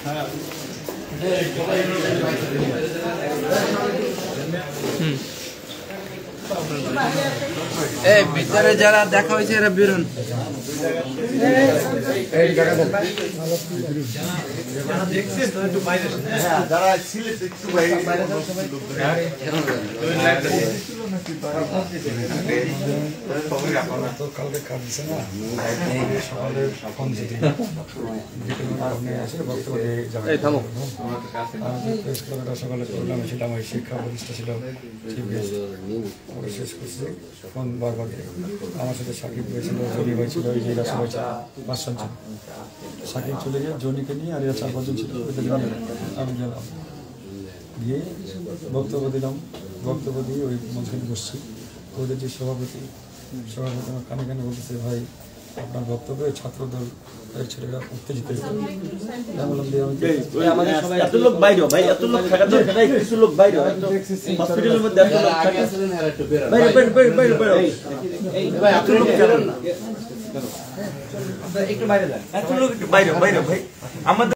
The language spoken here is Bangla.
এই ভিতরে যারা দেখা হয়েছে এরা বেরোন। যারা সিলেট একটু বাইরে কালকে কাজ দিচ্ছে না সকালে ফোন দিতে সকালে প্রোগ্রাম ছিল আমার শিক্ষা প্রতিষ্ঠা ছিল শেষ করছি ফোন বারবার আমার সাথে সাকিব হয়েছিল জনি হয়েছিল এই যে রাসা হয়েছে 5 জন ছিল। সাকিব চলে গিয়ে জনিকে নিয়ে আর এরা 4-5 জন ছিল আমি গেলাম গিয়ে বক্তব্য দিলাম। বক্তব্য দিয়ে ওই মঞ্চখানে বসছি। ওদের যে সভাপতি আমার কানে কানে বলতেছে ভাই আপনার বক্তব্যে ছাত্রদল ছেলেরা উত্তেজিত বললাম যে এত লোক বাইরে ভাই এত লোক থাকার দরকার নাই কিছু লোক বাইরে হসপিটালের মধ্যে এত লোক থাকে বাইরে একটু বাইরে যান এত লোক একটু বাইরে ভাই আমাদের